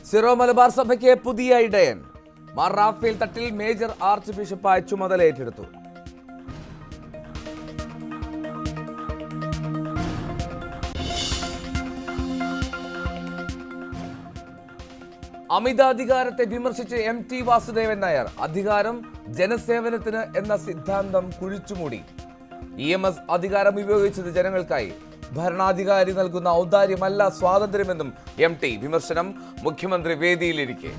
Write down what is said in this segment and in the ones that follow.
Syro Malabar സഭയ്ക്ക് പുതിയ ഇടയൻ. Mar Raphael Thattil major arch ബിഷപ്പായി ചുമതലയേറ്റെടുത്തു. അമിതാധികാരത്തെ വിമർശിച്ച് MT വാസുദേവൻ നായർ. അധികാരം ജനസേവനത്തിന് എന്ന സിദ്ധാന്തം കുഴിച്ചുമൂടി. EMS അധികാരം ഉപയോഗിച്ചത് ജനങ്ങൾക്കായി. ഭരണാധികാരി നൽകുന്ന ഔദാര്യമല്ല സ്വാതന്ത്ര്യമെന്നും MT വിമർശനം. മുഖ്യമന്ത്രി വേദിയിലിരിക്കെ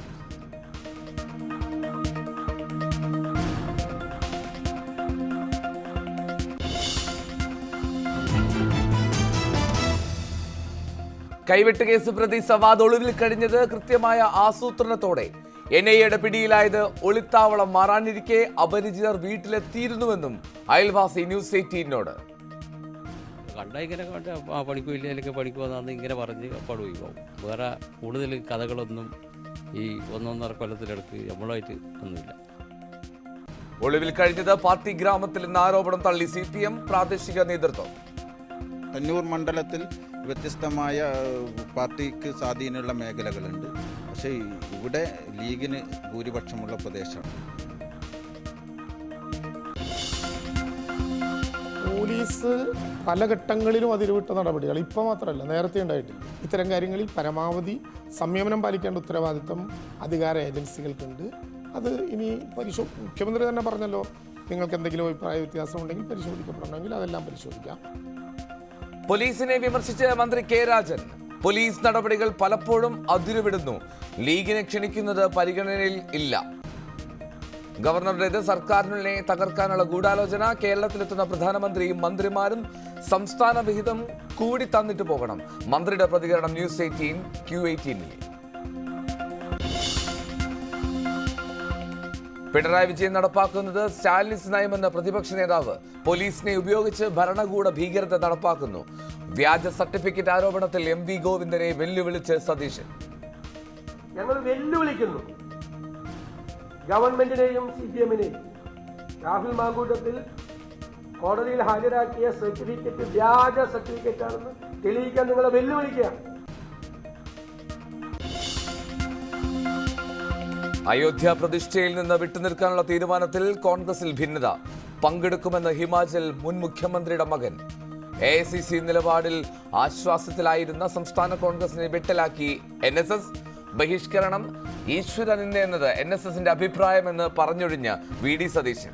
കൈവെട്ട് കേസ് പ്രതി സവാദ് ഒളിവിൽ കഴിഞ്ഞത് കൃത്യമായ ആസൂത്രണത്തോടെ. NIA പിടിയിലായത് ഒളിത്താവളം മാറാനിരിക്കെ അപരിചിതർ വീട്ടിലെത്തിയിരുന്നുവെന്നും അയൽവാസി ന്യൂസ് 18നോട്. ഇങ്ങനെ പണിക്കില്ല അല്ലെങ്കിൽ പണിക്കുവന്നാന്ന് ഇങ്ങനെ പറഞ്ഞ് അപ്പാട് പോയി പോകും. വേറെ കൂടുതൽ കഥകളൊന്നും ഈ 1.5 കൊല്ലത്തിലെടുത്ത് നമ്മളുമായിട്ട് ഒന്നുമില്ല. ഒളിവിൽ കഴിഞ്ഞത് പാർട്ടി ഗ്രാമത്തിൽ എന്ന ആരോപണം തള്ളി CPM പ്രാദേശിക നേതൃത്വം. കണ്ണൂർ മണ്ഡലത്തിൽ വ്യത്യസ്തമായ പാർട്ടിക്ക് സ്വാധീനമുള്ള മേഖലകളുണ്ട്. പക്ഷേ ഇവിടെ ലീഗിന് ഭൂരിപക്ഷമുള്ള പ്രദേശമാണ്. പോലീസ് പല ഘട്ടങ്ങളിലും അതിരുവിട്ട നടപടികൾ ഇപ്പോൾ മാത്രമല്ല നേരത്തെ ഉണ്ടായിട്ടില്ല. ഇത്തരം കാര്യങ്ങളിൽ പരമാവധി സംയമനം പാലിക്കേണ്ട ഉത്തരവാദിത്വം അധികാര ഏജൻസികൾക്കുണ്ട്. അത് ഇനി മുഖ്യമന്ത്രി തന്നെ പറഞ്ഞല്ലോ, നിങ്ങൾക്ക് എന്തെങ്കിലും അഭിപ്രായ വ്യത്യാസം ഉണ്ടെങ്കിൽ പരിശോധിക്കപ്പെടണമെങ്കിൽ അതെല്ലാം പരിശോധിക്കാം. പോലീസിനെ വിമർശിച്ച് മന്ത്രി K രാജൻ. പോലീസ് നടപടികൾ പലപ്പോഴും അതിരുവിടുന്നു. ലീഗിനെ ക്ഷണിക്കുന്നത് പരിഗണനയിൽ ഇല്ല. ഗവർണറുടേത് സർക്കാരിനെ തകർക്കാനുള്ള ഗൂഢാലോചന. കേരളത്തിലെത്തുന്ന പ്രധാനമന്ത്രിയും മന്ത്രിമാരും സംസ്ഥാന വിഹിതം കൂടി തന്നിട്ട് പോകണം. മന്ത്രിയുടെ പ്രതികരണം ന്യൂസ് 18 Q18. പിണറായി വിജയൻ നടപ്പാക്കുന്നത് സ്റ്റാലിനിസ്റ്റ് നയമെന്ന് പ്രതിപക്ഷ നേതാവ്. പോലീസിനെ ഉപയോഗിച്ച് ഭരണകൂട ഭീകരത നടപ്പാക്കുന്നു. വ്യാജ സർട്ടിഫിക്കറ്റ് ആരോപണത്തിൽ MV ഗോവിന്ദനെ വെല്ലുവിളിച്ച് സതീശൻ. ഞങ്ങൾ വെല്ലുവിളിക്കുന്നു ഗവൺമെന്റിനെയും CPM-നെയും. രാഹുൽ മാങ്കൂട്ടത്തിൽ കോടതിയിൽ ഹാജരാക്കിയ സർട്ടിഫിക്കറ്റ് വ്യാജ സർട്ടിഫിക്കറ്റ് ആണെന്ന് തെളിയിക്കാൻ നിങ്ങളെ വെല്ലുവിളിക്കുക. അയോധ്യ പ്രതിഷ്ഠയിൽ നിന്ന് വിട്ടുനിൽക്കാനുള്ള തീരുമാനത്തിൽ കോൺഗ്രസിൽ ഭിന്നത. പങ്കെടുക്കുമെന്ന് ഹിമാചൽ മുൻ മുഖ്യമന്ത്രിയുടെ മകൻ. AICC നിലപാടിൽ ആശ്വാസത്തിലായിരുന്ന സംസ്ഥാന കോൺഗ്രസിനെ വെട്ടലാക്കി NSS. ബഹിഷ്കരണം ഈശ്വരനിന്ദ എന്നത് NSSന്റെ അഭിപ്രായമെന്ന് പറഞ്ഞൊഴിഞ്ഞ VD സതീശൻ.